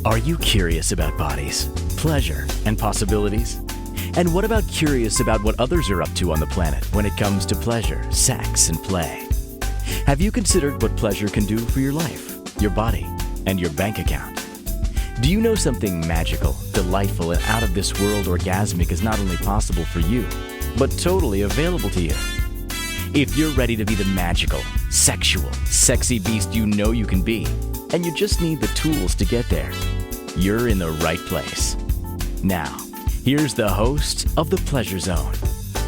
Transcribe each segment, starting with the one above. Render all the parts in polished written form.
Are you curious about bodies, pleasure, and possibilities? And what about curious about what others are up to on the planet when it comes to pleasure, sex, and play? Have you considered what pleasure can do for your life, your body, and your bank account? Do you know something magical, delightful, and out of this world orgasmic is not only possible for you, but totally available to you? If you're ready to be the magical, sexual, sexy beast you know you can be, and you just need the tools to get there, you're in the right place. Now, here's the host of The Pleasure Zone,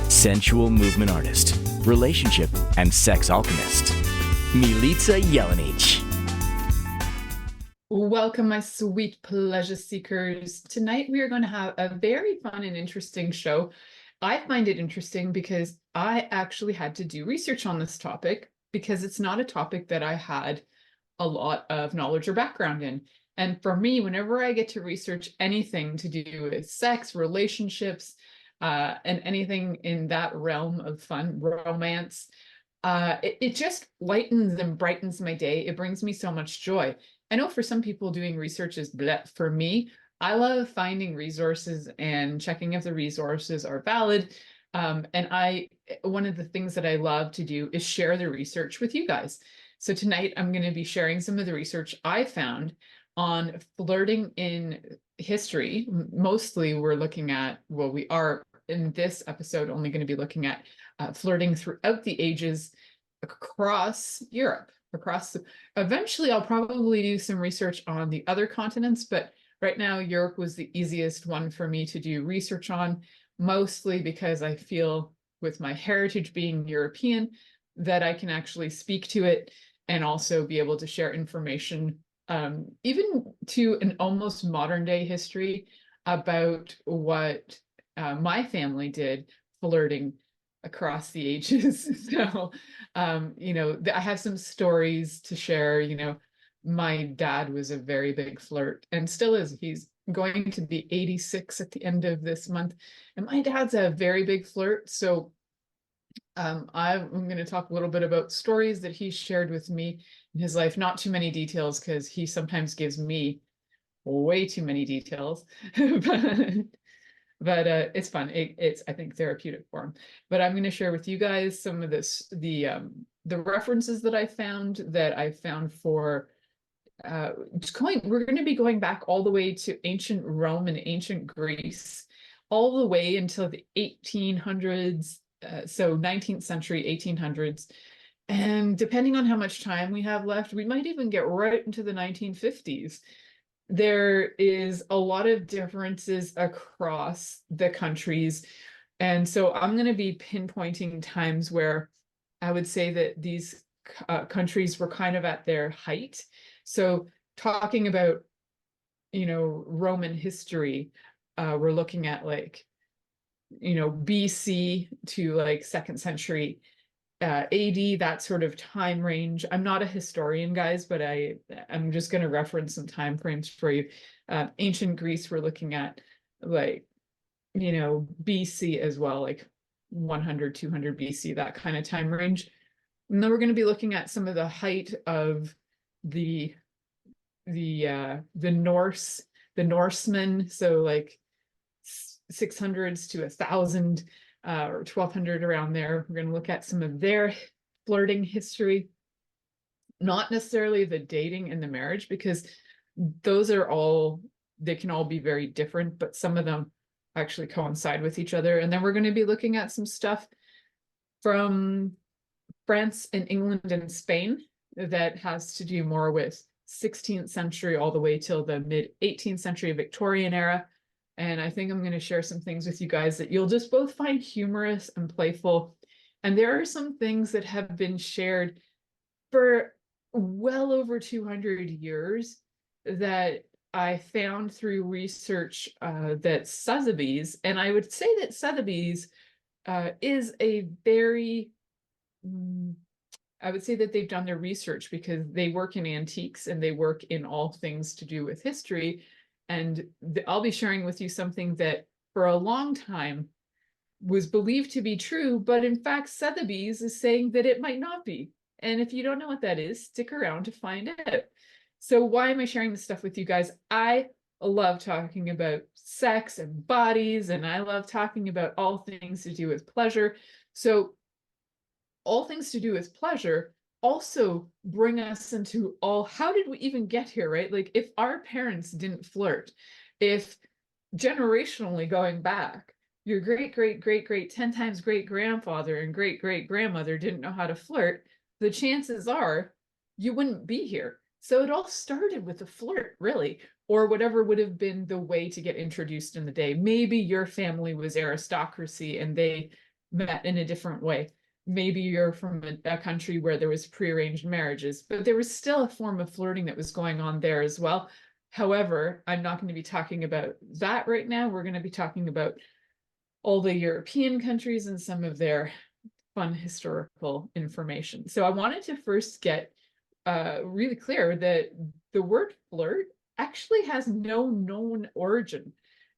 sensual movement artist, relationship and sex alchemist, Milica Jelenic. Welcome, my sweet pleasure seekers. Tonight we are going to have a very fun and interesting show. I find it interesting because I actually had to do research on this topic because it's not a topic that I had a lot of knowledge or background in. And for me, whenever I get to research anything to do with sex, relationships, and anything in that realm of fun, romance, it just lightens and brightens my day. It brings me so much joy. I know for some people doing research is bleh. For me, I love finding resources and checking if the resources are valid. And one of the things that I love to do is share the research with you guys. So tonight I'm going to be sharing some of the research I found on flirting in history. Mostly we're looking at, well, we are in this episode only going to be looking at flirting throughout the ages across Europe. Eventually I'll probably do some research on the other continents, but right now Europe was the easiest one for me to do research on, mostly because I feel with my heritage being European that I can actually speak to it and also be able to share information, even to an almost modern day history about what my family did flirting across the ages. So, I have some stories to share. My dad was a very big flirt and still is. He's going to be 86 at the end of this month. And my dad's a very big flirt. So I'm going to talk a little bit about stories that he shared with me in his life. Not too many details because he sometimes gives me way too many details. but it's fun. It's I think therapeutic for him. But I'm going to share with you guys some of the references that I found for we're going to be going back all the way to ancient Rome and ancient Greece, all the way until the 1800s. So 19th century, 1800s. And depending on how much time we have left, we might even get right into the 1950s. There is a lot of differences across the countries. And so I'm going to be pinpointing times where I would say that these countries were kind of at their height. So talking about, Roman history, we're looking at BC to like 2nd century AD, that sort of time range. I'm not a historian, guys, but I'm just going to reference some time frames for you. Ancient Greece, we're looking at BC as well, like 100, 200 BC, that kind of time range. And then we're going to be looking at some of the height of the Norsemen, so like 600s to 1000 or 1200, around there. We're going to look at some of their flirting history, not necessarily the dating and the marriage, because those they can all be very different, but some of them actually coincide with each other. And then we're going to be looking at some stuff from France and England and Spain that has to do more with 16th century all the way till the mid 18th century Victorian era. And I think I'm going to share some things with you guys that you'll just both find humorous and playful. And there are some things that have been shared for well over 200 years that I found through research that Sotheby's, and I would say that Sotheby's is a very, I would say that they've done their research because they work in antiques and they work in all things to do with history. And I'll be sharing with you something that for a long time was believed to be true, but in fact, Sotheby's is saying that it might not be. And if you don't know what that is, stick around to find out. So why am I sharing this stuff with you guys? I love talking about sex and bodies, and I love talking about all things to do with pleasure. So all things to do with pleasure also bring us into how did we even get here, right? Like if our parents didn't flirt, if generationally going back, your great, great, great, great 10 times great grandfather and great, great grandmother didn't know how to flirt, the chances are you wouldn't be here. So it all started with a flirt, really, or whatever would have been the way to get introduced in the day. Maybe your family was aristocracy and they met in a different way. Maybe you're from a country where there was prearranged marriages, but there was still a form of flirting that was going on there as well. However, I'm not going to be talking about that right now. We're going to be talking about all the European countries and some of their fun historical information. So I wanted to first get really clear that the word flirt actually has no known origin.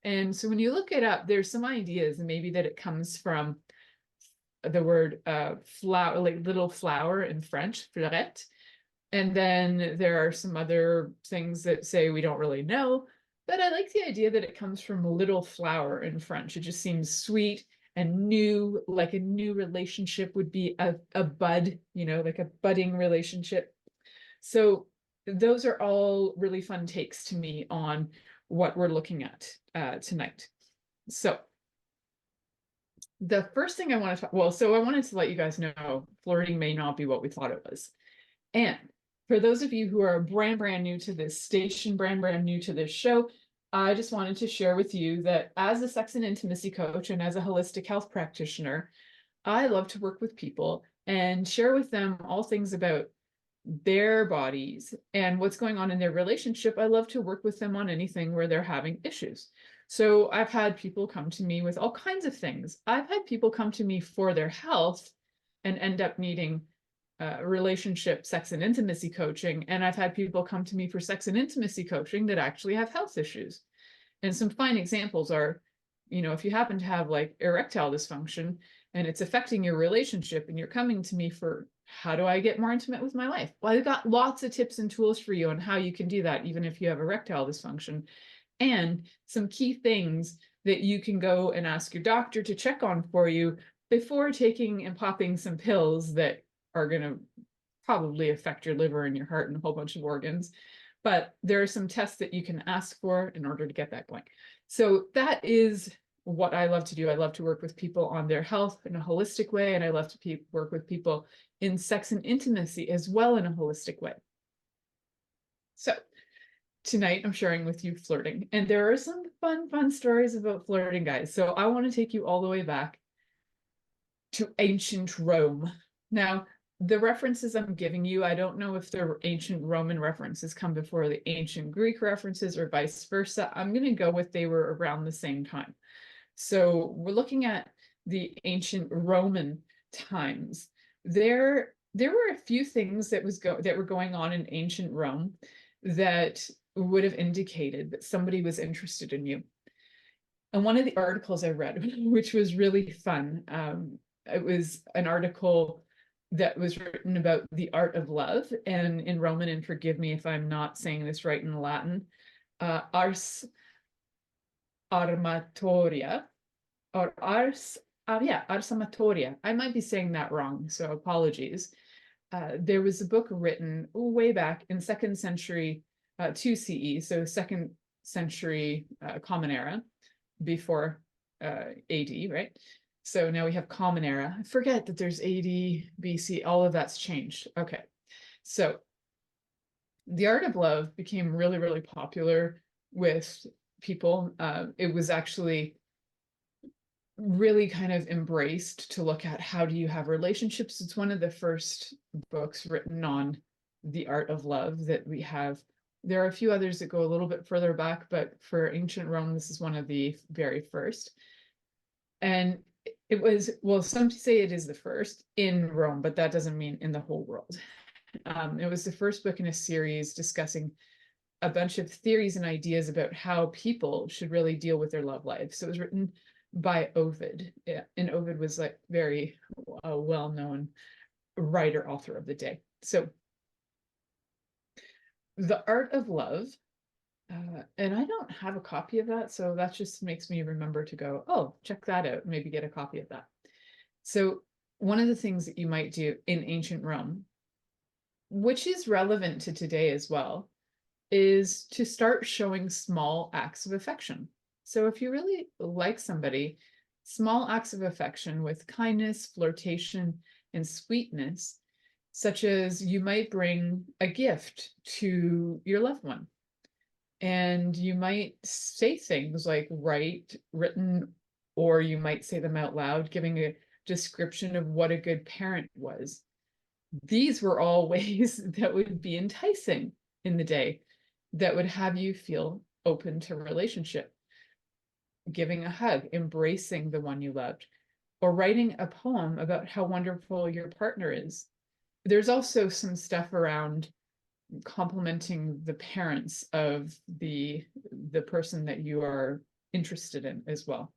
And so when you look it up, there's some ideas, and maybe that it comes from the word flower, like little flower in French, fleurette. And then there are some other things that say we don't really know, but I like the idea that it comes from little flower in French. It just seems sweet and new, like a new relationship would be a bud, like a budding relationship. So those are all really fun takes to me on what we're looking at tonight. So the first thing I want to talk, I wanted to let you guys know flirting may not be what we thought it was. And for those of you who are brand new to this station, brand new to this show, I just wanted to share with you that as a sex and intimacy coach and as a holistic health practitioner, I love to work with people and share with them all things about their bodies and what's going on in their relationship. I love to work with them on anything where they're having issues. So I've had people come to me with all kinds of things. I've had people come to me for their health and end up needing relationship, sex and intimacy coaching. And I've had people come to me for sex and intimacy coaching that actually have health issues. And some fine examples are, if you happen to have like erectile dysfunction and it's affecting your relationship and you're coming to me for how do I get more intimate with my life? Well, I've got lots of tips and tools for you on how you can do that, even if you have erectile dysfunction, and some key things that you can go and ask your doctor to check on for you before taking and popping some pills that are going to probably affect your liver and your heart and a whole bunch of organs. But there are some tests that you can ask for in order to get that going. So that is what I love to do. I love to work with people on their health in a holistic way, and I love to work with people in sex and intimacy as well in a holistic way. So tonight I'm sharing with you flirting, and there are some fun stories about flirting, guys. So I want to take you all the way back to ancient Rome. Now, the references I'm giving you, I don't know if the ancient Roman references come before the ancient Greek references or vice versa. I'm going to go with they were around the same time. So we're looking at the ancient Roman times. There were a few things that were going on in ancient Rome that would have indicated that somebody was interested in you. And one of the articles I read, which was really fun, it was an article that was written about the art of love, and in Roman, and forgive me if I'm not saying this right in Latin, ars armatoria, or ars amatoria. I might be saying that wrong, so apologies. There was a book written way back in 2nd century 2 CE, so 2nd century Common Era, before AD, right? So now we have Common Era. I forget that there's AD, BC, all of that's changed. Okay, so the art of love became really, really popular with people. It was actually really kind of embraced to look at how do you have relationships. It's one of the first books written on the art of love that we have. There are a few others that go a little bit further back, but for ancient Rome, this is one of the very first. And it was, well, some say it is the first in Rome, but that doesn't mean in the whole world. It was the first book in a series discussing a bunch of theories and ideas about how people should really deal with their love life. So it was written by Ovid. Yeah, and Ovid was like very well-known writer, author of the day. So The Art of Love. And I don't have a copy of that, so that just makes me remember to go, oh, check that out, maybe get a copy of that. So one of the things that you might do in ancient Rome, which is relevant to today as well, is to start showing small acts of affection. So if you really like somebody, small acts of affection with kindness, flirtation, and sweetness, such as you might bring a gift to your loved one. And you might say things like written, or you might say them out loud, giving a description of what a good parent was. These were all ways that would be enticing in the day, that would have you feel open to relationship. Giving a hug, embracing the one you loved, or writing a poem about how wonderful your partner is. There's also some stuff around complimenting the parents of the person that you are interested in as well.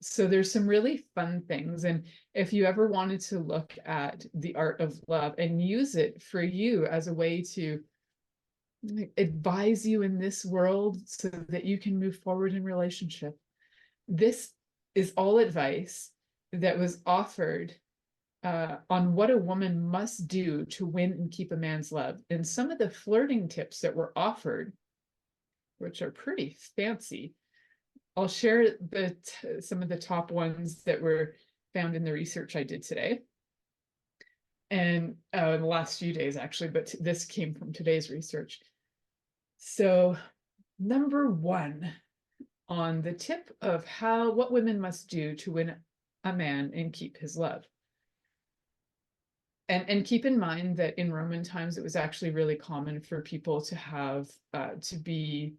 So there's some really fun things. And if you ever wanted to look at the Art of Love and use it for you as a way to advise you in this world so that you can move forward in relationship, this is all advice that was offered on what a woman must do to win and keep a man's love. And some of the flirting tips that were offered, which are pretty fancy, I'll share some of the top ones that were found in the research I did today. And in the last few days, actually, but this came from today's research. So, number one on the tip of what women must do to win a man and keep his love. And keep in mind that in Roman times, it was actually really common for people to have to be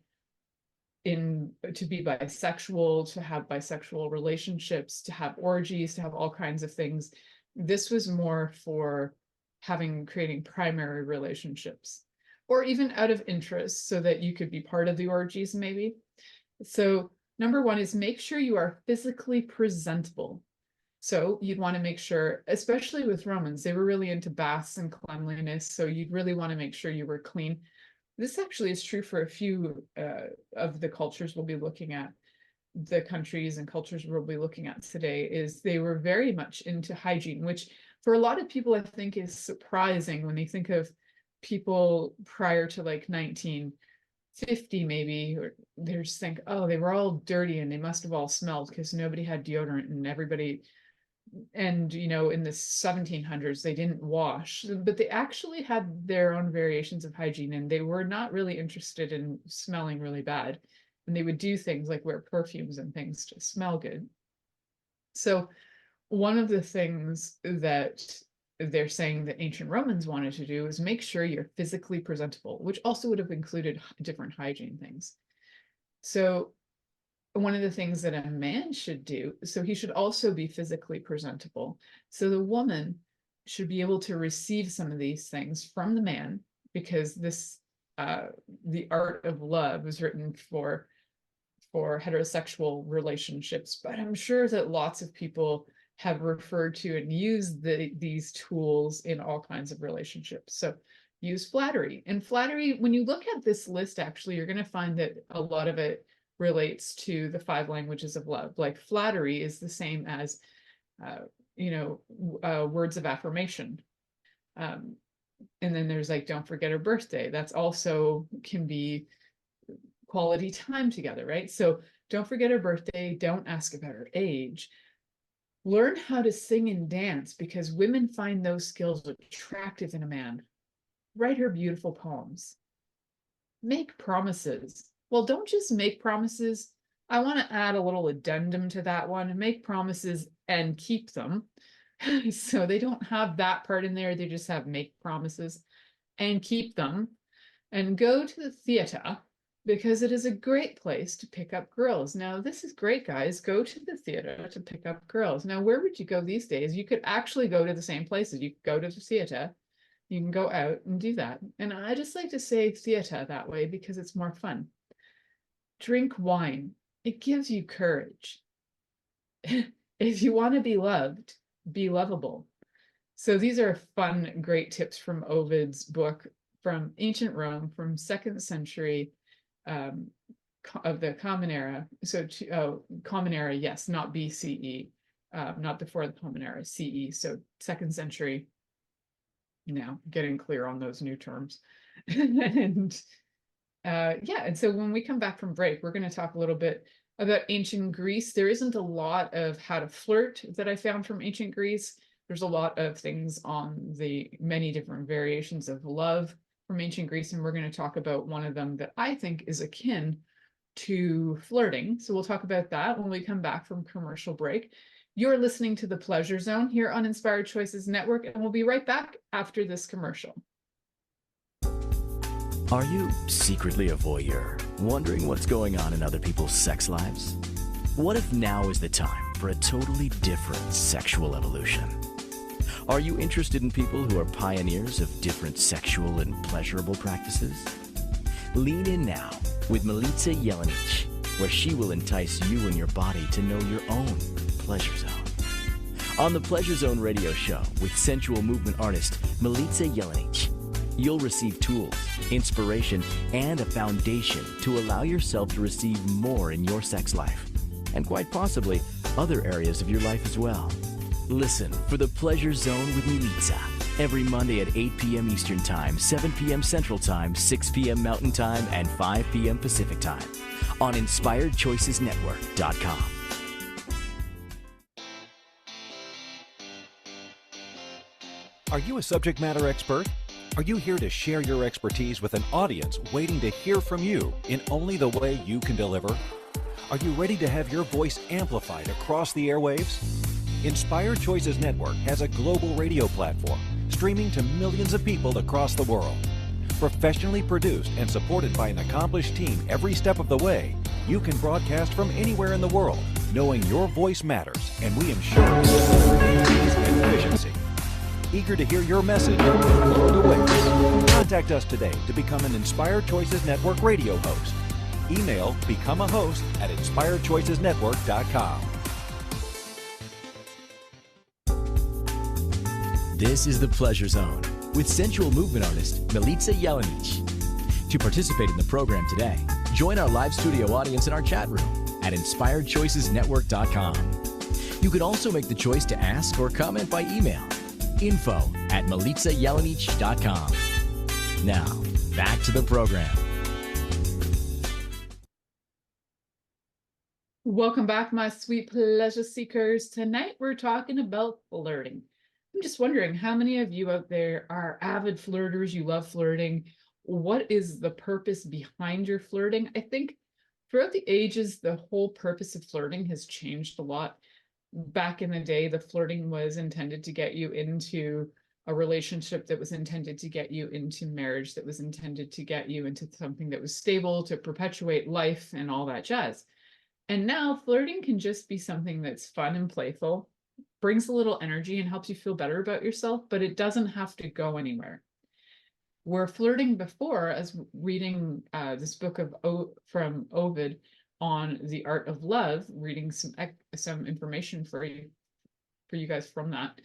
bisexual, to have bisexual relationships, to have orgies, to have all kinds of things. This was more for creating primary relationships, or even out of interest, so that you could be part of the orgies maybe. So number one is make sure you are physically presentable. So you'd want to make sure, especially with Romans, they were really into baths and cleanliness. So you'd really want to make sure you were clean. This actually is true for a few of the cultures we'll be looking at. The countries and cultures we'll be looking at today, is they were very much into hygiene, which for a lot of people I think is surprising when they think of people prior to like 1950 maybe, or they just think, oh, they were all dirty and they must have all smelled because nobody had deodorant, and everybody, and in the 1700s they didn't wash, but they actually had their own variations of hygiene, and they were not really interested in smelling really bad, and they would do things like wear perfumes and things to smell good. So one of the things that they're saying that ancient Romans wanted to do is make sure you're physically presentable, which also would have included different hygiene things. So one of the things that a man should do, so he should also be physically presentable. So the woman should be able to receive some of these things from the man, because the Art of Love was written for heterosexual relationships, but I'm sure that lots of people have referred to and used these tools in all kinds of relationships. So use flattery. And flattery, when you look at this list, actually, you're going to find that a lot of it relates to the 5 languages of love. Like flattery is the same as, words of affirmation. And then there's like, don't forget her birthday. That's also can be quality time together, right? So don't forget her birthday. Don't ask about her age. Learn how to sing and dance, because women find those skills attractive in a man. Write her beautiful poems. Make promises. Well, don't just make promises. I want to add a little addendum to that one. Make promises and keep them. So they don't have that part in there. They just have make promises and keep them. And go to the theater, because it is a great place to pick up girls. Now, this is great, guys. Go to the theater to pick up girls. Now, where would you go these days? You could actually go to the same places. You could go to the theater. You can go out and do that. And I just like to say theater that way because it's more fun. Drink wine. It gives you courage. If you want to be loved, be lovable. So these are fun, great tips from Ovid's book, from ancient Rome, from 2nd century of the Common Era. So Common Era, yes, not BCE, not before the Common Era, CE. So 2nd century. Now getting clear on those new terms. And yeah, and so when we come back from break, we're going to talk a little bit about ancient Greece. There isn't a lot of how to flirt that I found from ancient Greece. There's a lot of things on the many different variations of love from ancient Greece, and we're going to talk about one of them that I think is akin to flirting. So we'll talk about that when we come back from commercial break. You're listening to The Pleasure Zone here on Inspired Choices Network, and we'll be right back after this commercial. Are you secretly a voyeur, wondering what's going on in other people's sex lives? What if now is the time for a totally different sexual evolution? Are you interested in people who are pioneers of different sexual and pleasurable practices? Lean in now with Milica Jelenic, where she will entice you and your body to know your own pleasure zone. On the Pleasure Zone radio show with sensual movement artist Milica Jelenic, you'll receive tools, inspiration, and a foundation to allow yourself to receive more in your sex life, and quite possibly other areas of your life as well. Listen for the Pleasure Zone with Milica every Monday at 8 p.m. Eastern Time, 7 p.m. Central Time, 6 p.m. Mountain Time, and 5 p.m. Pacific Time on InspiredChoicesNetwork.com. Are you a subject matter expert? Are you here to share your expertise with an audience waiting to hear from you in only the way you can deliver? Are you ready to have your voice amplified across the airwaves? Inspired Choices Network has a global radio platform streaming to millions of people across the world. Professionally produced and supported by an accomplished team every step of the way, you can broadcast from anywhere in the world, knowing your voice matters, and we ensure ease and efficiency. Eager to hear your message? Load away. Contact us today to become an Inspired Choices Network radio host. Email become a host at inspiredchoicesnetwork.com. This is The Pleasure Zone with sensual movement artist Milica Jelenic. To participate in the program today, join our live studio audience in our chat room at inspiredchoicesnetwork.com. You can also make the choice to ask or comment by email. info@milicajelenic.com. Now, back to the program. Welcome back, my sweet pleasure seekers. Tonight we're talking about flirting. I'm just wondering how many of you out there are avid flirters, you love flirting. What is the purpose behind your flirting? I think throughout the ages, the whole purpose of flirting has changed a lot. Back in the day, the flirting was intended to get you into a relationship, that was intended to get you into marriage, that was intended to get you into something that was stable, to perpetuate life and all that jazz. And now flirting can just be something that's fun and playful, brings a little energy and helps you feel better about yourself, but it doesn't have to go anywhere. Where flirting before, as reading this book from Ovid on the art of love, reading some information for you guys from that,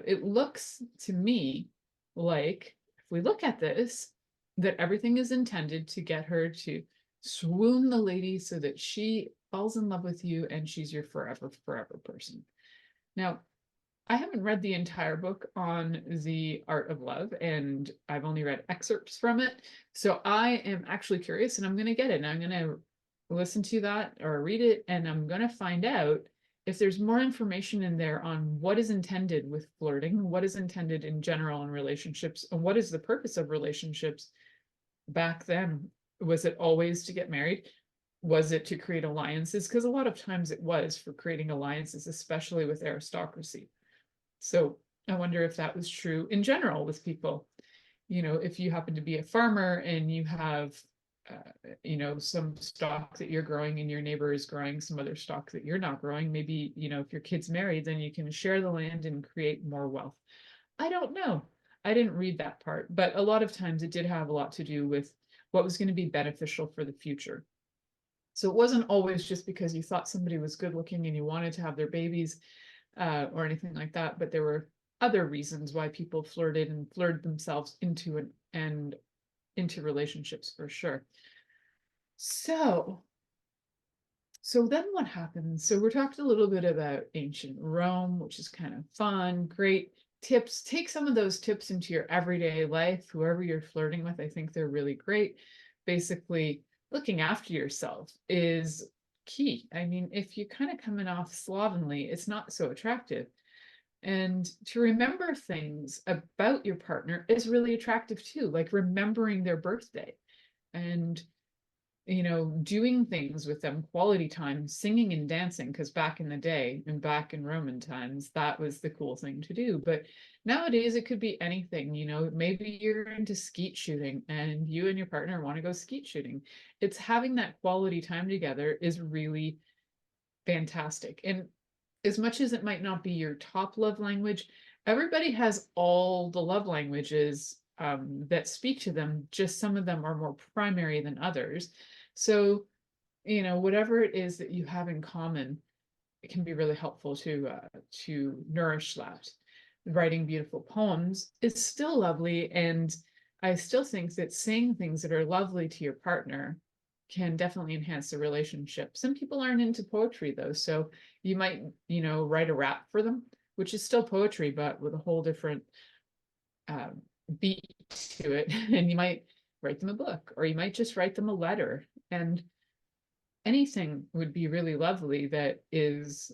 it looks to me like, if we look at this, that everything is intended to get her to swoon the lady so that she falls in love with you and she's your forever person. Now, I haven't read the entire book on the art of love, and I've only read excerpts from it. So I am actually curious, and I'm going to get it. And I'm going to listen to that or read it, and I'm going to find out if there's more information in there on what is intended with flirting, what is intended in general in relationships, and what is the purpose of relationships back then. Was it always to get married? Was it to create alliances? Because a lot of times it was for creating alliances, especially with aristocracy. So I wonder if that was true in general with people. You know, if you happen to be a farmer and you have, some stock that you're growing and your neighbor is growing some other stock that you're not growing, maybe, if your kid's married, then you can share the land and create more wealth. I don't know. I didn't read that part, but a lot of times it did have a lot to do with what was going to be beneficial for the future. So it wasn't always just because you thought somebody was good looking and you wanted to have their babies or anything like that, but there were other reasons why people flirted and flirted themselves into and into relationships for sure. So then what happens? So we're talking a little bit about ancient Rome, which is kind of fun, great tips. Take some of those tips into your everyday life, whoever you're flirting with. I think they're really great. Basically, looking after yourself is key. I mean, if you're kind of coming off slovenly, it's not so attractive. And to remember things about your partner is really attractive too, like remembering their birthday and, doing things with them, quality time, singing and dancing, because back in the day and back in Roman times, that was the cool thing to do. But nowadays it could be anything, maybe you're into skeet shooting and you and your partner want to go skeet shooting. It's having that quality time together is really fantastic. And as much as it might not be your top love language, everybody has all the love languages that speak to them. Just some of them are more primary than others. So, whatever it is that you have in common, it can be really helpful to nourish that. Writing beautiful poems is still lovely, and I still think that saying things that are lovely to your partner can definitely enhance the relationship. Some people aren't into poetry though, so you might, write a rap for them, which is still poetry, but with a whole different beat to it. And you might write them a book, or you might just write them a letter. And anything would be really lovely that is,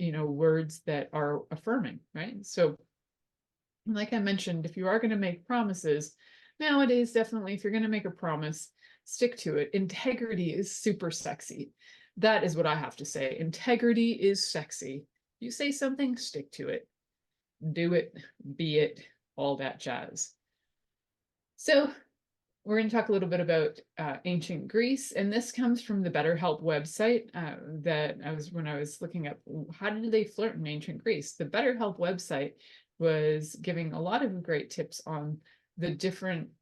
words that are affirming, right? So, like I mentioned, if you are going to make promises, nowadays, definitely, if you're going to make a promise, stick to it. Integrity is super sexy. That is what I have to say. Integrity is sexy. You say something, stick to it. Do it, be it, all that jazz. So we're going to talk a little bit about ancient Greece, and this comes from the BetterHelp website when I was looking up how did they flirt in ancient Greece. The BetterHelp website was giving a lot of great tips on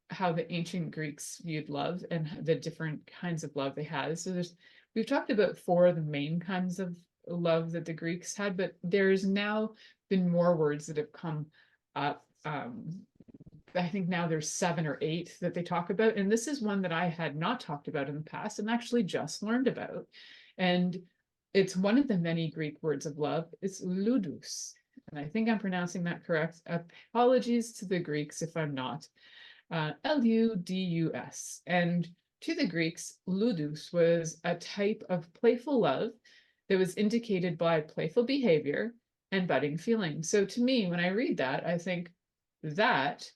how the ancient Greeks viewed love and the different kinds of love they had. So we've talked about 4 of the main kinds of love that the Greeks had, but there's now been more words that have come up. I think now there's 7 or 8 that they talk about. And this is one that I had not talked about in the past and actually just learned about. And it's one of the many Greek words of love. It's ludus. And I think I'm pronouncing that correct. Apologies to the Greeks if I'm not. Ludus. And to the Greeks, ludus was a type of playful love that was indicated by playful behavior and budding feeling. So to me, when I read that, I think that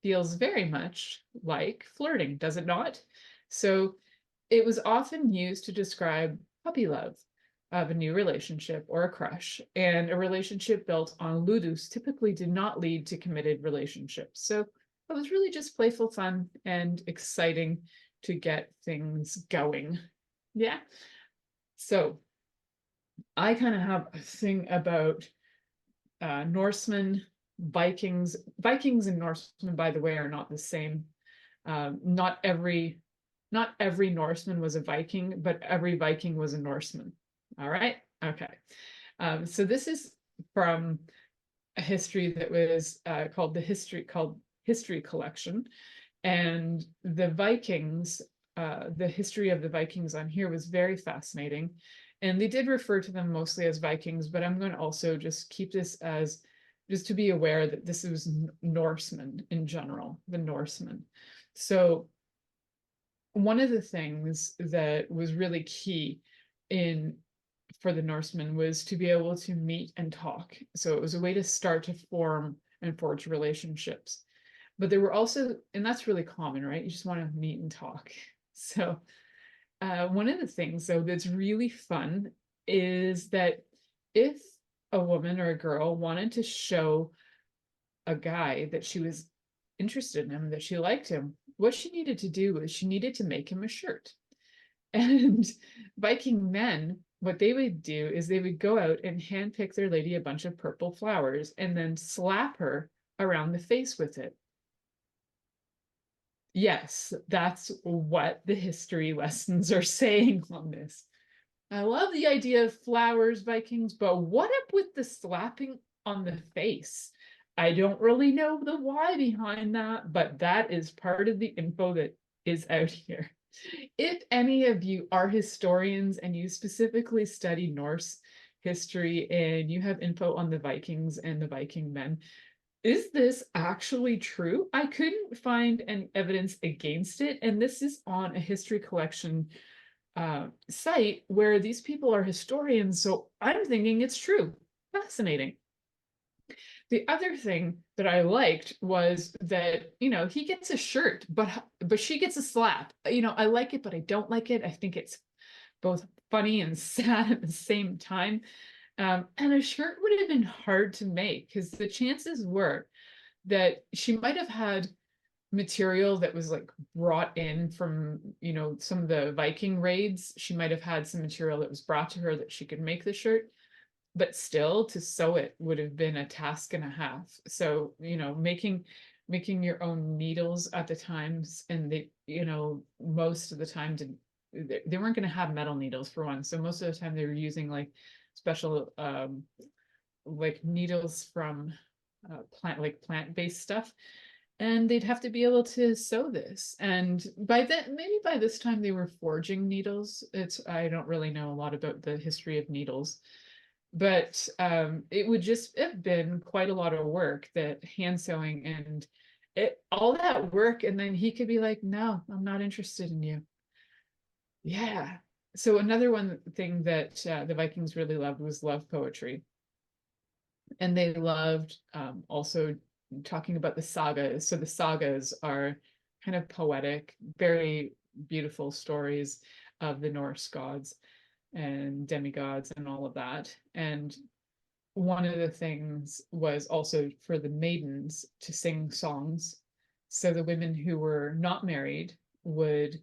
feels very much like flirting, does it not? So it was often used to describe puppy love of a new relationship or a crush, and a relationship built on ludus typically did not lead to committed relationships. So it was really just playful fun and exciting to get things going. Yeah. So I kind of have a thing about Norsemen, Vikings. Vikings and Norsemen, by the way, are not the same. Not every Norseman was a Viking, but every Viking was a Norseman. All right. Okay. So this is from a history that was called History Collection, and the Vikings. The history of the Vikings on here was very fascinating, and they did refer to them mostly as Vikings. But I'm going to also just keep this as just to be aware that this was Norsemen in general, the Norsemen. So one of the things that was really key for the Norsemen was to be able to meet and talk. So it was a way to start to form and forge relationships. But there were also, and that's really common, right? You just want to meet and talk. So one of the things, though, that's really fun is that if a woman or a girl wanted to show a guy that she was interested in him, that she liked him, what she needed to do was she needed to make him a shirt. And Viking men, what they would do is they would go out and handpick their lady a bunch of purple flowers and then slap her around the face with it. Yes, that's what the history lessons are saying on this. I love the idea of flowers, Vikings, but what up with the slapping on the face? I don't really know the why behind that, but that is part of the info that is out here. If any of you are historians and you specifically study Norse history and you have info on the Vikings and the Viking men, is this actually true? I couldn't find any evidence against it. And this is on a history collection site where these people are historians. So I'm thinking it's true. Fascinating. The other thing that I liked was that, he gets a shirt, but she gets a slap. I like it, but I don't like it. I think it's both funny and sad at the same time. And a shirt would have been hard to make because the chances were that she might have had material that was like brought in from, some of the Viking raids. She might have had some material that was brought to her that she could make the shirt, but still to sew it would have been a task and a half. So, making your own needles at the times, and most of the time they weren't going to have metal needles for one. So most of the time they were using like special like needles from plant-based stuff, and they'd have to be able to sew this. And maybe by this time they were forging needles. I don't really know a lot about the history of needles, but it would just have been quite a lot of work, that hand sewing and all that work. And then he could be like, no, I'm not interested in you. Yeah. So another one thing that the Vikings really loved was love poetry. And they loved also talking about the sagas. So the sagas are kind of poetic, very beautiful stories of the Norse gods and demigods and all of that. And one of the things was also for the maidens to sing songs. So the women who were not married would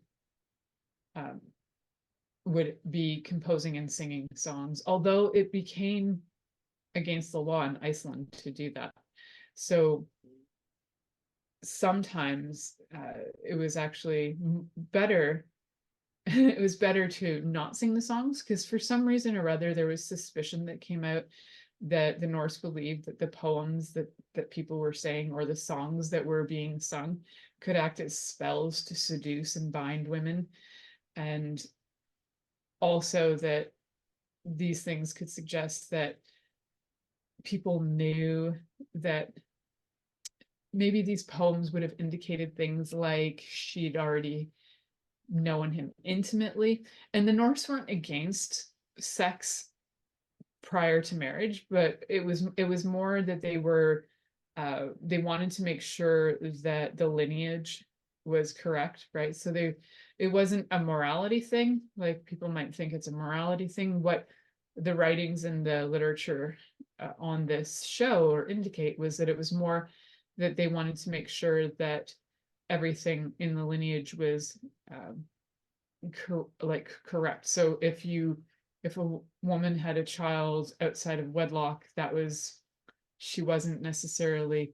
be composing and singing songs, although it became against the law in Iceland to do that. So sometimes it was actually better it was better to not sing the songs, because for some reason or other there was suspicion that came out that the Norse believed that the poems that people were saying, or the songs that were being sung, could act as spells to seduce and bind women, and also that these things could suggest that people knew that maybe these poems would have indicated things like she'd already known him intimately. And the Norse weren't against sex prior to marriage, but it was more that they wanted to make sure that the lineage was correct, right? So it wasn't a morality thing, like people might think it's a morality thing. What the writings and the literature on this show or indicate was that it was more that they wanted to make sure that everything in the lineage was correct. So if a woman had a child outside of wedlock, she wasn't necessarily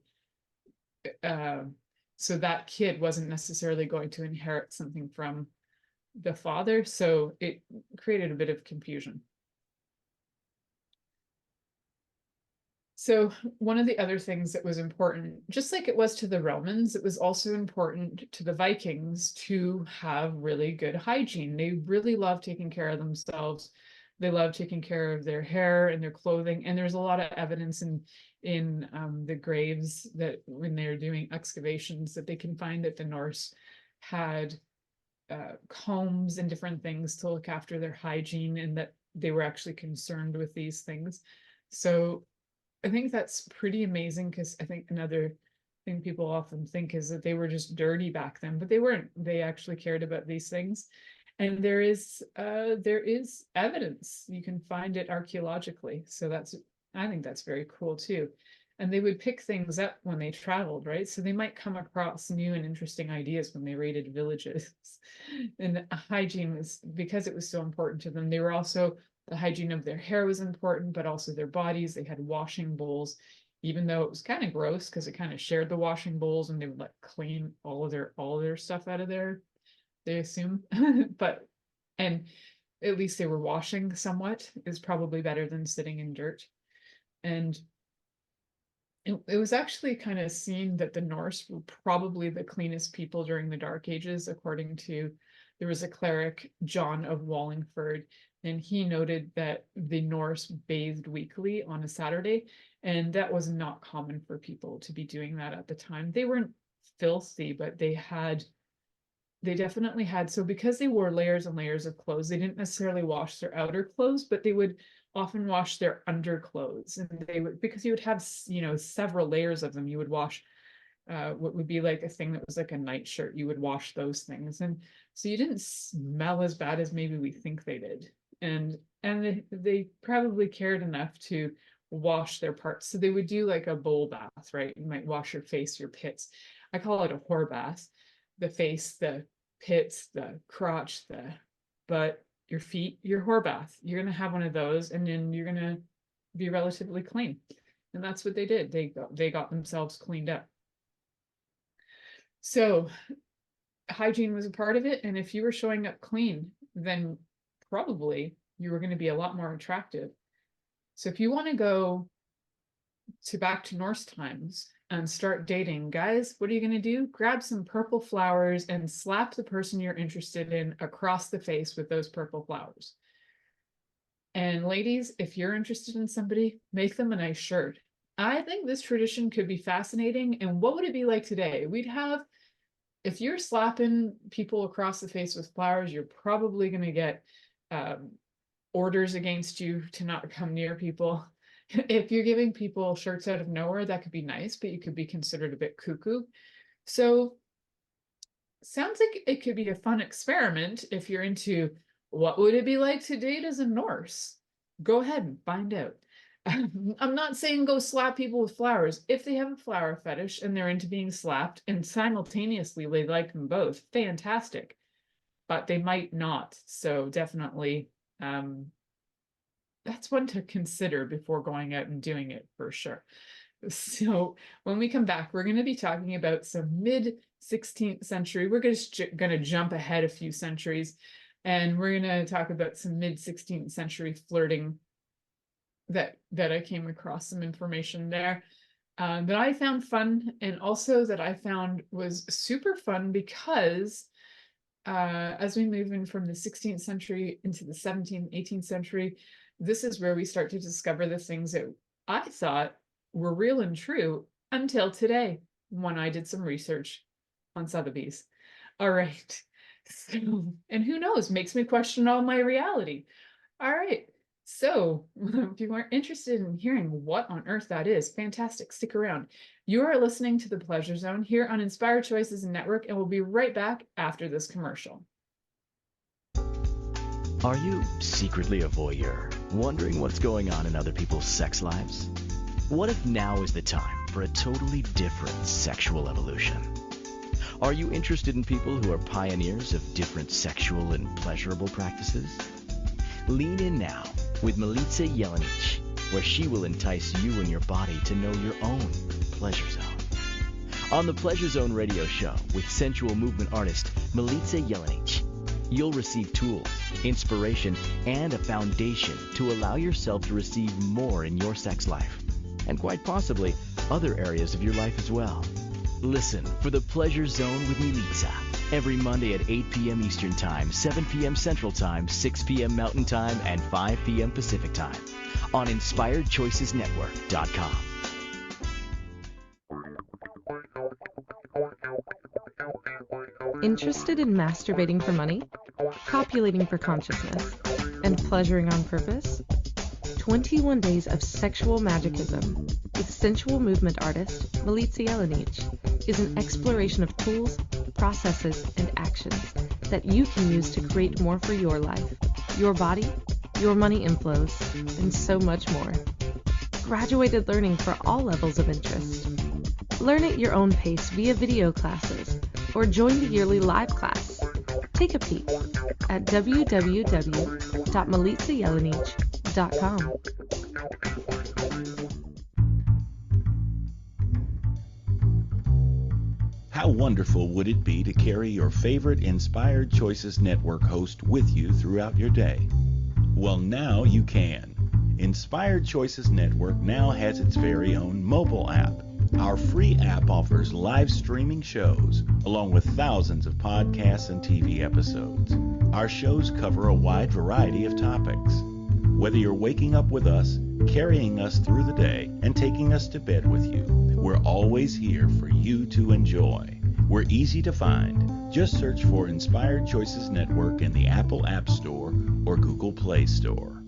so that kid wasn't necessarily going to inherit something from the father. So it created a bit of confusion. So one of the other things that was important, just like it was to the Romans, it was also important to the Vikings to have really good hygiene. They really loved taking care of themselves. They loved taking care of their hair and their clothing. And there's a lot of evidence in the graves that when they're doing excavations, that they can find that the Norse had combs and different things to look after their hygiene, and that they were actually concerned with these things. So I think that's pretty amazing, because I think another thing people often think is that they were just dirty back then, but they weren't. They actually cared about these things. And there is evidence. You can find it archaeologically. So I think that's very cool too. And they would pick things up when they traveled, right? So they might come across new and interesting ideas when they raided villages. And hygiene was, because it was so important to them, the hygiene of their hair was important, but also their bodies. They had washing bowls, even though it was kind of gross because it kind of shared the washing bowls, and they would clean all of their stuff out of there, they assume. And at least they were washing somewhat, is probably better than sitting in dirt. And it was actually kind of seen that the Norse were probably the cleanest people during the Dark Ages, according to, there was a cleric, John of Wallingford, and he noted that the Norse bathed weekly on a Saturday, and that was not common for people to be doing that at the time. They weren't filthy, but they definitely had, so because they wore layers and layers of clothes, they didn't necessarily wash their outer clothes, but they would often wash their underclothes, and they would, because you would have, several layers of them, you would wash what would be like a thing that was like a nightshirt, you would wash those things, and so you didn't smell as bad as maybe we think they did, and they probably cared enough to wash their parts, so they would do like a bowl bath, right? You might wash your face, your pits. I call it a whore bath. The face, the pits, the crotch, the butt, your feet, your whore bath. You're going to have one of those, and then you're going to be relatively clean. And that's what they did. They got themselves cleaned up. So hygiene was a part of it. And if you were showing up clean, then probably you were going to be a lot more attractive. So if you want to go back to Norse times and start dating, guys, what are you going to do? Grab some purple flowers and slap the person you're interested in across the face with those purple flowers. And ladies, if you're interested in somebody, make them a nice shirt. I think this tradition could be fascinating. And what would it be like today? We'd have, if you're slapping people across the face with flowers, you're probably going to get orders against you to not come near people. If you're giving people shirts out of nowhere, that could be nice, but you could be considered a bit cuckoo. So sounds like it could be a fun experiment if you're into what would it be like to date as a Norse. Go ahead and find out. I'm not saying go slap people with flowers. If they have a flower fetish and they're into being slapped and simultaneously they like them both, fantastic. But they might not. So definitely that's one to consider before going out and doing it for sure. So when we come back, we're going to be talking about some mid-16th century. We're just going to jump ahead a few centuries, and we're going to talk about some mid-16th century flirting that I came across some information there that I found fun, and also that I found was super fun because as we move in from the 16th century into the 17th, 18th century, this is where we start to discover the things that I thought were real and true until today, when I did some research on Sotheby's. All right. So, and who knows, makes me question all my reality. All right. So if you are interested in hearing what on earth that is, fantastic, stick around. You are listening to The Pleasure Zone here on Inspired Choices Network, and we'll be right back after this commercial. Are you secretly a voyeur, wondering what's going on in other people's sex lives? What if now is the time for a totally different sexual evolution? Are you interested in people who are pioneers of different sexual and pleasurable practices? Lean in now with Milica Jelenic, where she will entice you and your body to know your own pleasure zone. On the Pleasure Zone radio show with sensual movement artist Milica Jelenic, you'll receive tools, inspiration, and a foundation to allow yourself to receive more in your sex life, and quite possibly other areas of your life as well. Listen for The Pleasure Zone with Milica every Monday at 8 p.m. Eastern Time, 7 p.m. Central Time, 6 p.m. Mountain Time, and 5 p.m. Pacific Time on InspiredChoicesNetwork.com. Interested in masturbating for money, copulating for consciousness, and pleasuring on purpose? 21 Days of Sexual Magicism with sensual movement artist Milica Jelenic is an exploration of tools, processes, and actions that you can use to create more for your life, your body, your money inflows, and so much more. Graduated learning for all levels of interest. Learn at your own pace via video classes or join the yearly live class. Take a peek at www.milicajelenic.com. How wonderful would it be to carry your favorite Inspired Choices Network host with you throughout your day? Well, now you can. Inspired Choices Network now has its very own mobile app. Our free app offers live streaming shows, along with thousands of podcasts and TV episodes. Our shows cover a wide variety of topics. Whether you're waking up with us, carrying us through the day, and taking us to bed with you, we're always here for you to enjoy. We're easy to find. Just search for Inspired Choices Network in the Apple App Store or Google Play Store.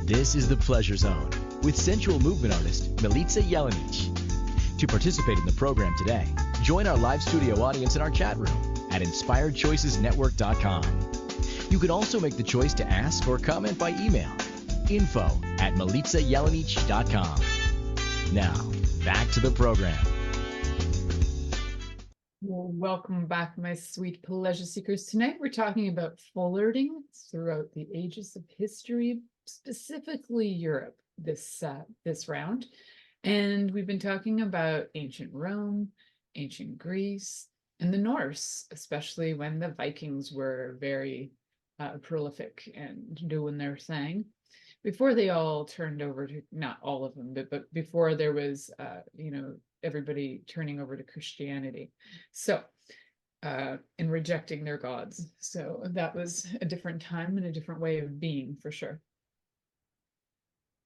This is The Pleasure Zone with sensual movement artist Milica Jelenic. To participate in the program today, join our live studio audience in our chat room at inspiredchoicesnetwork.com. You can also make the choice to ask or comment by email, info@milicajelenic.com. Now, back to the program. Well, welcome back, my sweet pleasure seekers. Tonight we're talking about flirting throughout the ages of history, specifically Europe this round. And we've been talking about ancient Rome, ancient Greece, and the Norse, especially when the Vikings were very prolific and doing their thing. Before they all turned over to, not all of them, but before there was, everybody turning over to Christianity. So, and rejecting their gods. So that was a different time and a different way of being, for sure.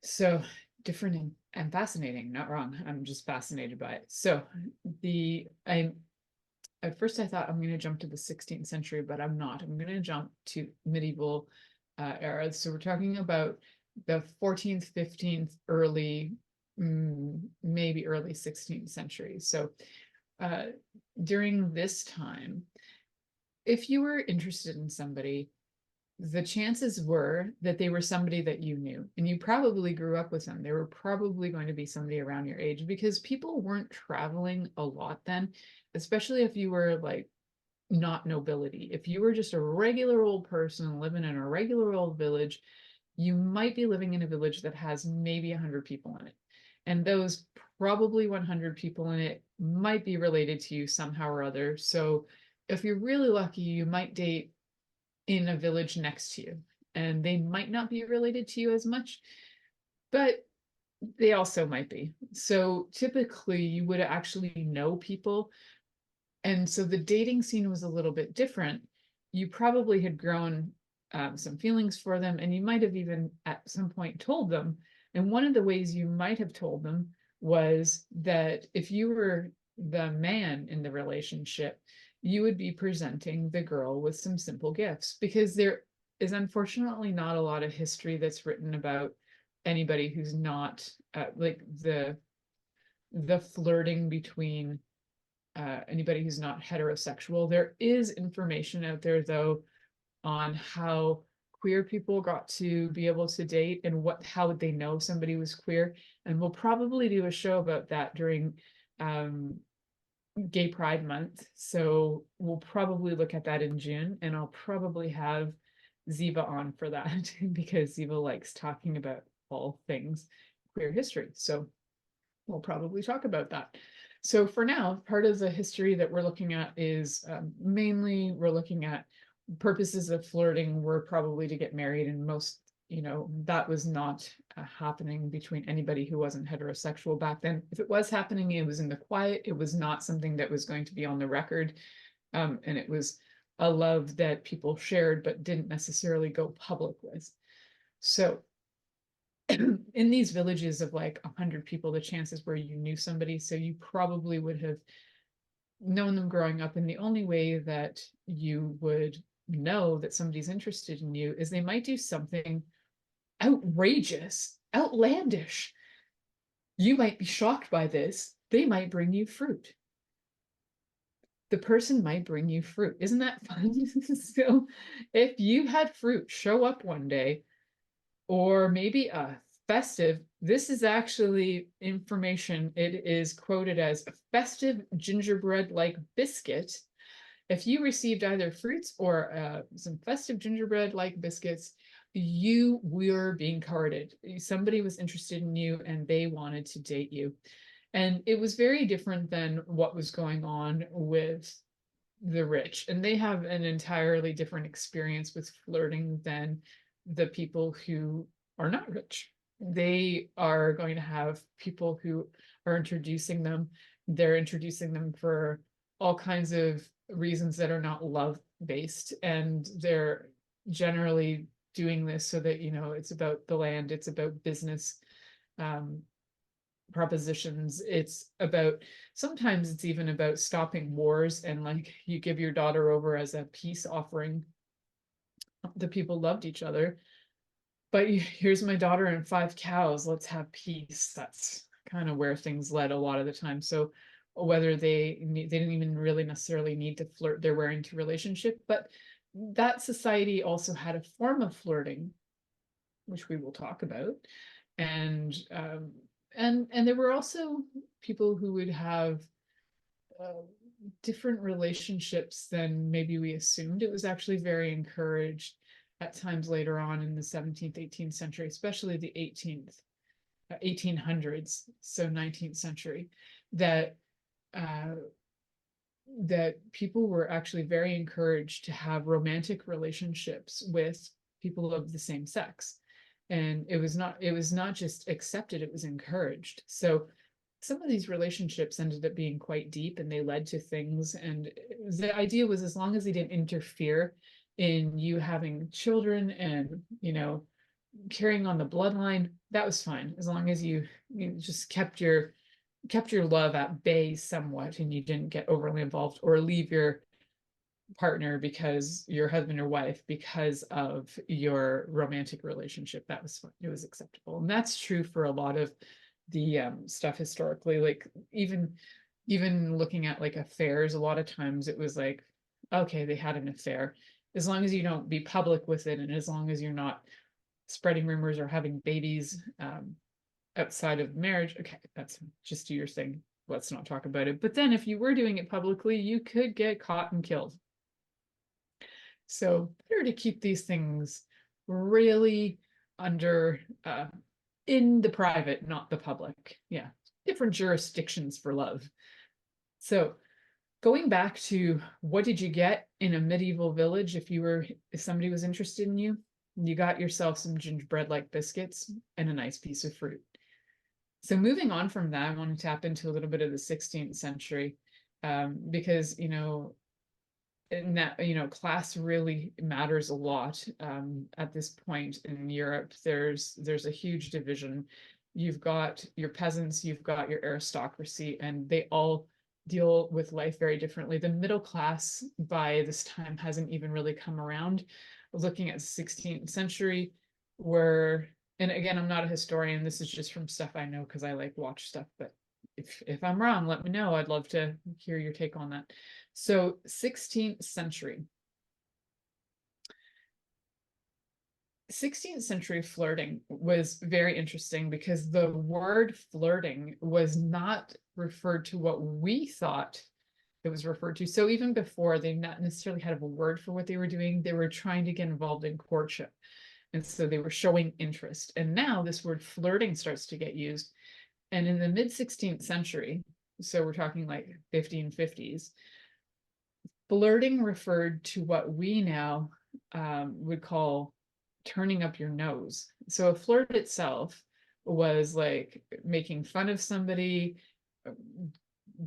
So different and fascinating, not wrong. I'm just fascinated by it. So at first I thought I'm going to jump to the 16th century, but I'm not. I'm going to jump to medieval era. So we're talking about the 14th, 15th, maybe early 16th century. So during this time, if you were interested in somebody, the chances were that they were somebody that you knew, and you probably grew up with them. They were probably going to be somebody around your age, because people weren't traveling a lot then, especially if you were like not nobility. If you were just a regular old person living in a regular old village, you might be living in a village that has maybe 100 people in it. And those probably 100 people in it might be related to you somehow or other. So if you're really lucky, you might date in a village next to you, and they might not be related to you as much, but they also might be. So typically you would actually know people. And so the dating scene was a little bit different. You probably had grown some feelings for them, and you might have even at some point told them. And one of the ways you might have told them was that if you were the man in the relationship, you would be presenting the girl with some simple gifts, because there is unfortunately not a lot of history that's written about anybody who's not like the flirting between anybody who's not heterosexual. There is information out there, though, on how queer people got to be able to date and how would they know somebody was queer. And we'll probably do a show about that during Gay Pride Month. So we'll probably look at that in June, and I'll probably have Ziva on for that because Ziva likes talking about all things queer history. So we'll probably talk about that. So for now, part of the history that we're looking at is mainly we're looking at purposes of flirting were probably to get married, and most, that was not happening between anybody who wasn't heterosexual back then. If it was happening, it was in the quiet. It was not something that was going to be on the record. And it was a love that people shared but didn't necessarily go public with. So in these villages of like 100 people, the chances were you knew somebody. So you probably would have known them growing up. And the only way that you would know that somebody's interested in you is they might do something outrageous, outlandish. You might be shocked by this. They might bring you fruit. The person might bring you fruit. Isn't that fun? So if you had fruit show up one day, or maybe a festive, this is actually information. It is quoted as a festive gingerbread-like biscuit. If you received either fruits or some festive gingerbread-like biscuits, you were being courted. Somebody was interested in you and they wanted to date you. And it was very different than what was going on with the rich. And they have an entirely different experience with flirting than the people who are not rich. They are going to have people who are introducing them. They're introducing them for all kinds of reasons that are not love based, and they're generally doing this so that, you know, it's about the land, it's about business propositions, it's about, sometimes it's even about stopping wars, and like you give your daughter over as a peace offering. The people loved each other, but here's my daughter and 5 cows, let's have peace. That's kind of where things led a lot of the time. So whether they didn't even really necessarily need to flirt their way into relationship, but that society also had a form of flirting, which we will talk about. And there were also people who would have different relationships than maybe we assumed. It was actually very encouraged at times later on in the 17th, 18th century, especially the 1800s, so 19th century, that that people were actually very encouraged to have romantic relationships with people of the same sex. And it was not just accepted, it was encouraged. So some of these relationships ended up being quite deep, and they led to things. And the idea was, as long as they didn't interfere in you having children and, you know, carrying on the bloodline, that was fine, as long as you just kept your love at bay somewhat, and you didn't get overly involved or leave your partner, because your husband or wife, because of your romantic relationship. That was fine, it was acceptable. And that's true for a lot of the stuff historically. Like even looking at like affairs, a lot of times it was like, okay, they had an affair, as long as you don't be public with it, and as long as you're not spreading rumors or having babies outside of marriage, okay, that's just do your thing, let's not talk about it. But then if you were doing it publicly, you could get caught and killed. So better to keep these things really under in the private, not the public. Yeah, different jurisdictions for love. So going back to, what did you get in a medieval village if somebody was interested in you? You got yourself some gingerbread-like biscuits and a nice piece of fruit. So moving on from that, I want to tap into a little bit of the 16th century, because, you know, in that, you know, class really matters a lot at this point in Europe. There's a huge division. You've got your peasants, you've got your aristocracy, and they all deal with life very differently. The middle class by this time hasn't even really come around. Looking at the 16th century, where, and again, I'm not a historian, this is just from stuff I know because I like watch stuff, but if I'm wrong, let me know. I'd love to hear your take on that. So 16th century. 16th century flirting was very interesting, because the word flirting was not referred to what we thought it was referred to. So even before, they not necessarily had a word for what they were doing. They were trying to get involved in courtship. And so they were showing interest. And now this word flirting starts to get used. And in the mid 16th century, so we're talking like 1550s, flirting referred to what we now would call turning up your nose. So a flirt itself was like making fun of somebody,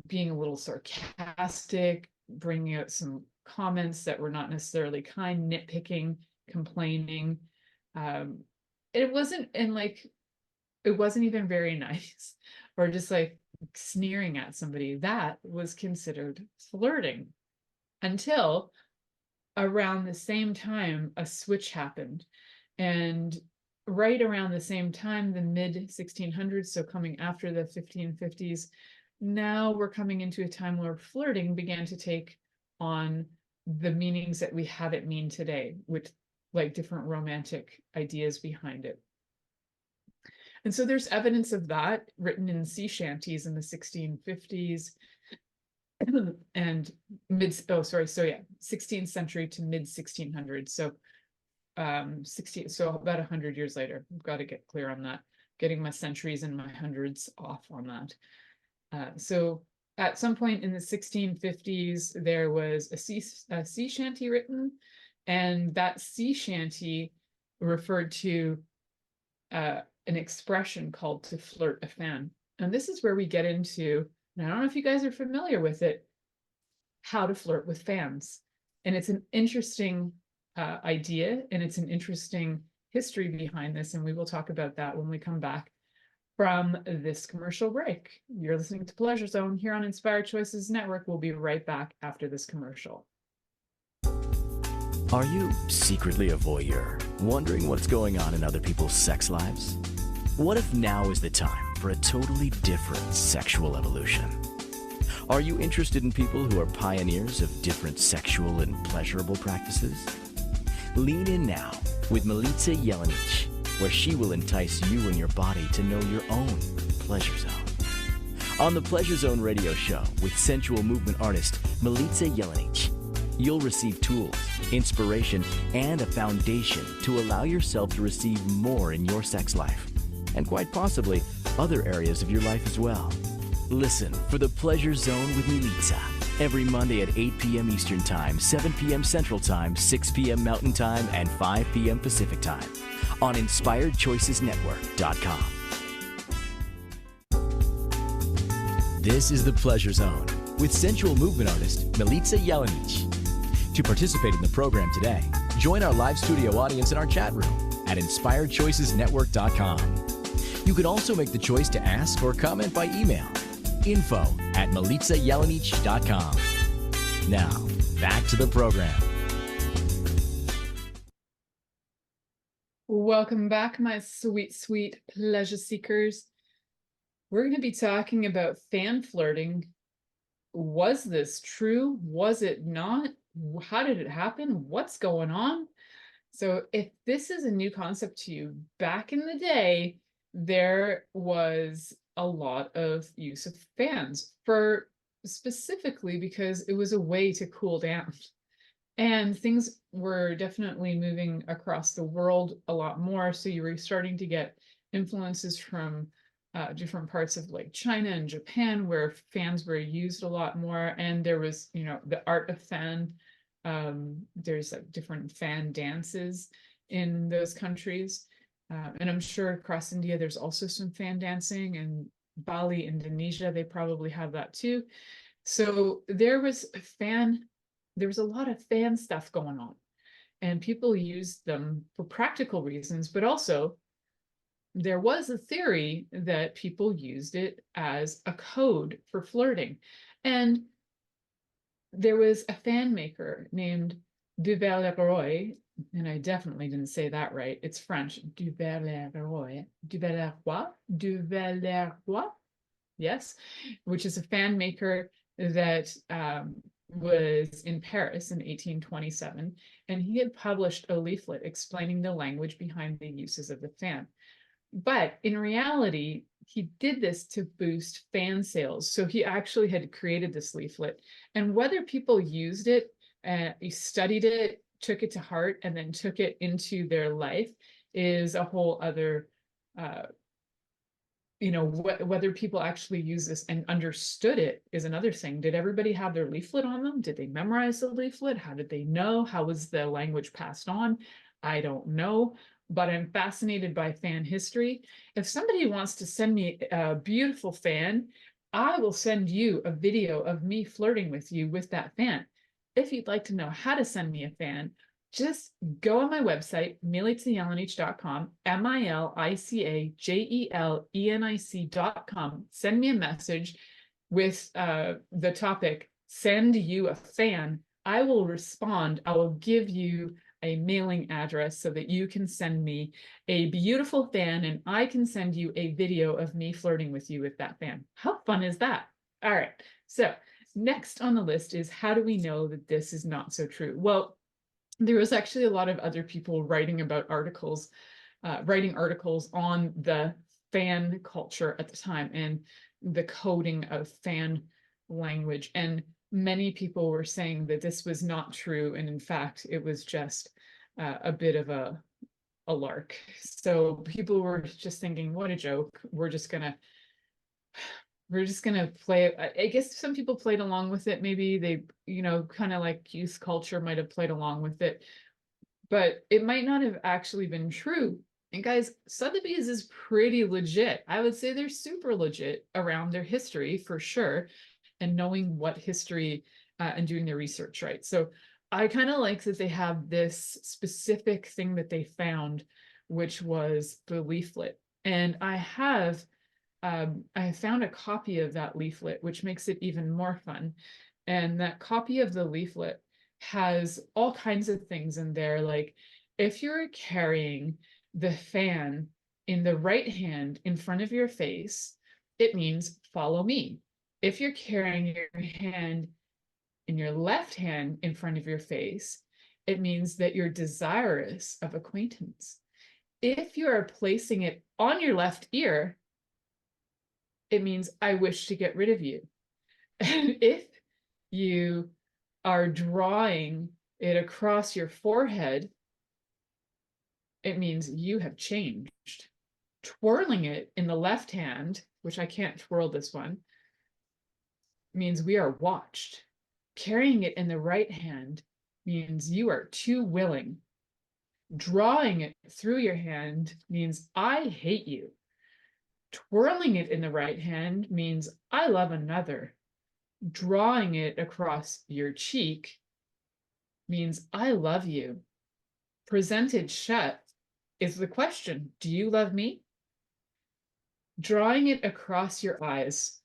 being a little sarcastic, bringing out some comments that were not necessarily kind, nitpicking, complaining. It wasn't, and like, it wasn't even very nice, or just like sneering at somebody. That was considered flirting, until around the same time a switch happened. And right around the same time, the mid 1600s, so coming after the 1550s, now we're coming into a time where flirting began to take on the meanings that we have it mean today, with like different romantic ideas behind it. And so there's evidence of that written in sea shanties in the 1650s and 16th century to mid 1600s. So 60, so about 100 years later. I've got to get clear on that, getting my centuries and my hundreds off on that. So at some point in the 1650s, there was a sea shanty written, and that sea shanty referred to an expression called to flirt a fan. And this is where we get into, and I don't know if you guys are familiar with it, how to flirt with fans. And it's an interesting idea, and it's an interesting history behind this. And we will talk about that when we come back from this commercial break. You're listening to Pleasure Zone here on Inspired Choices Network. We'll be right back after this commercial. Are you secretly a voyeur, wondering what's going on in other people's sex lives? What if now is the time for a totally different sexual evolution? Are you interested in people who are pioneers of different sexual and pleasurable practices? Lean in now with Milica Jelenic, where she will entice you and your body to know your own pleasure zone. On the Pleasure Zone radio show with sensual movement artist Milica Jelenic, you'll receive tools, inspiration, and a foundation to allow yourself to receive more in your sex life, and quite possibly other areas of your life as well. Listen for the Pleasure Zone with Milica every Monday at 8 p.m. Eastern Time, 7 p.m. Central Time, 6 p.m. Mountain Time, and 5 p.m. Pacific Time on InspiredChoicesNetwork.com. This is the Pleasure Zone with sensual movement artist Milica Jelenic. To participate in the program today, join our live studio audience in our chat room at InspiredChoicesNetwork.com. You can also make the choice to ask or comment by email. info@MilicaJelenic.com. Now, back to the program. Welcome back, my sweet, sweet pleasure seekers. We're going to be talking about fan flirting. Was this true? Was it not? How did it happen? What's going on? So if this is a new concept to you, back in the day, there was a lot of use of fans for specifically because it was a way to cool down. And things were definitely moving across the world a lot more. So you were starting to get influences from different parts of like China and Japan, where fans were used a lot more. And there was, the art of fan. There's like different fan dances in those countries. And I'm sure across India, there's also some fan dancing, and Bali, Indonesia, they probably have that too. So there was a lot of fan stuff going on, and people used them for practical reasons, but also there was a theory that people used it as a code for flirting. And there was a fan maker named Duverleroy, and I definitely didn't say that right. It's French. Duverleroy. Yes, which is a fan maker that was in Paris in 1827, and he had published a leaflet explaining the language behind the uses of the fan. But in reality, he did this to boost fan sales. So he actually had created this leaflet, and whether people used it, studied it, took it to heart, and then took it into their life is a whole other, whether people actually use this and understood it is another thing. Did everybody have their leaflet on them? Did they memorize the leaflet? How did they know? How was the language passed on? I don't know, but I'm fascinated by fan history. If somebody wants to send me a beautiful fan, I will send you a video of me flirting with you with that fan. If you'd like to know how to send me a fan, just go on my website, milicajelenic.com, MILICAJELENIC.com. Send me a message with the topic, send you a fan. I will respond. I will give you a mailing address so that you can send me a beautiful fan, and I can send you a video of me flirting with you with that fan. How fun is that? All right. So next on the list is, how do we know that this is not so true? Well, there was actually a lot of other people writing articles on the fan culture at the time and the coding of fan language. And many people were saying that this was not true. And in fact, it was just a bit of a lark. So people were just thinking, what a joke. We're just gonna play it. I guess some people played along with it. Maybe they, kind of like youth culture might have played along with it. but it might not have actually been true. And guys, Sotheby's is pretty legit. I would say they're super legit around their history for sure, and knowing what history and doing their research, right? So I kind of like that they have this specific thing that they found, which was the leaflet. And I found a copy of that leaflet, which makes it even more fun. And that copy of the leaflet has all kinds of things in there. Like if you're carrying the fan in the right hand in front of your face, it means follow me. If you're carrying your hand in your left hand in front of your face, it means that you're desirous of acquaintance. If you are placing it on your left ear, it means I wish to get rid of you. And if you are drawing it across your forehead, it means you have changed. Twirling it in the left hand, which I can't twirl this one, means we are watched. Carrying it in the right hand means you are too willing. Drawing it through your hand means I hate you. Twirling it in the right hand means I love another. Drawing it across your cheek means I love you. Presented shut is the question, do you love me? Drawing it across your eyes,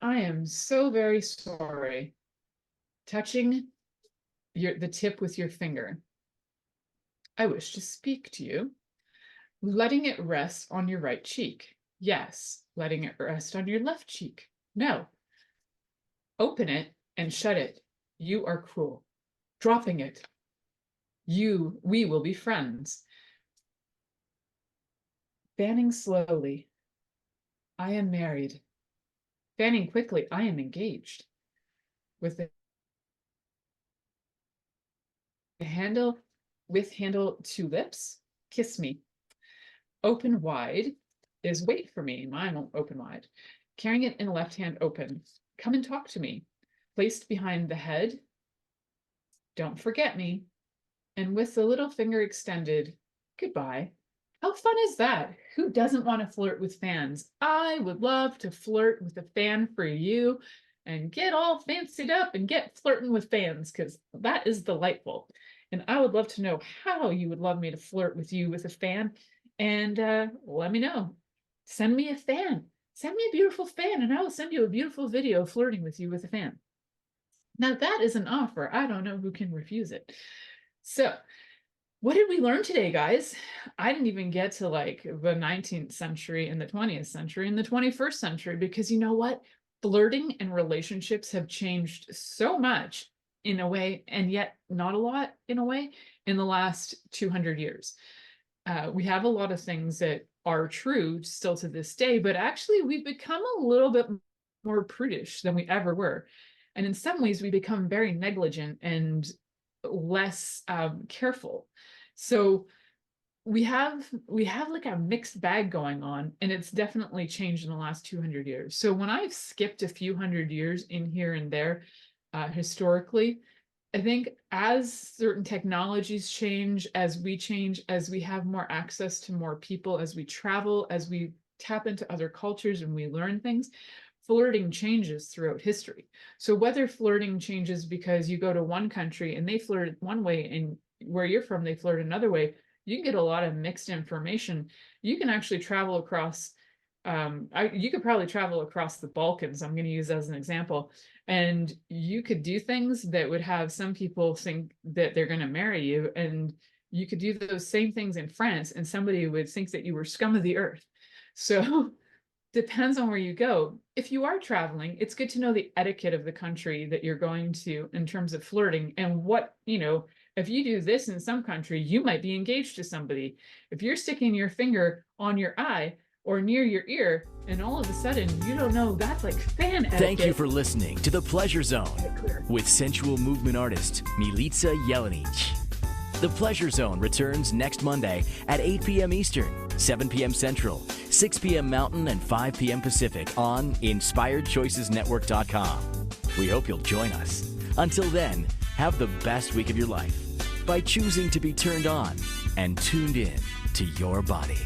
I am so very sorry. Touching the tip with your finger, I wish to speak to you. Letting it rest on your right cheek, yes. Letting it rest on your left cheek, no. Open it and shut it, you are cruel. Dropping it, we will be friends. Fanning slowly, I am married. Fanning quickly, I am engaged. With the handle to lips, kiss me. Open wide is wait for me. Mine won't open wide. Carrying it in the left hand open, come and talk to me. Placed behind the head, don't forget me. And with the little finger extended, goodbye. How fun is that? Who doesn't want to flirt with fans? I would love to flirt with a fan for you and get all fancied up and get flirting with fans, because that is delightful. And I would love to know how you would love me to flirt with you with a fan. And let me know. Send me a fan. Send me a beautiful fan, and I will send you a beautiful video flirting with you with a fan. Now that is an offer. I don't know who can refuse it. So what did we learn today, guys? I didn't even get to like the 19th century and the 20th century and the 21st century, because you know what? Flirting and relationships have changed so much in a way, and yet not a lot in a way, in the last 200 years. We have a lot of things that are true still to this day, but actually we've become a little bit more prudish than we ever were. And in some ways we become very negligent and less careful. So we have like a mixed bag going on, and it's definitely changed in the last 200 years. So when I've skipped a few hundred years in here and there historically, I think as certain technologies change, as we have more access to more people, as we travel, as we tap into other cultures and we learn things, flirting changes throughout history. So whether flirting changes because you go to one country and they flirt one way, and where you're from they flirt another way, you can get a lot of mixed information. You can actually travel across, you could probably travel across the Balkans, I'm going to use as an example, and you could do things that would have some people think that they're going to marry you, and you could do those same things in France and somebody would think that you were scum of the earth. So depends on where you go. If you are traveling, it's good to know the etiquette of the country that you're going to in terms of flirting, and what, you know, if you do this in some country, you might be engaged to somebody. If you're sticking your finger on your eye or near your ear, and all of a sudden you don't know, that's like fan etiquette. Thank you for listening to The Pleasure Zone with sensual movement artist Milica Jelenic. The Pleasure Zone returns next Monday at 8 p.m. Eastern, 7 p.m. Central, 6 p.m. Mountain, and 5 p.m. Pacific on InspiredChoicesNetwork.com. We hope you'll join us. Until then, have the best week of your life. by choosing to be turned on and tuned in to your body.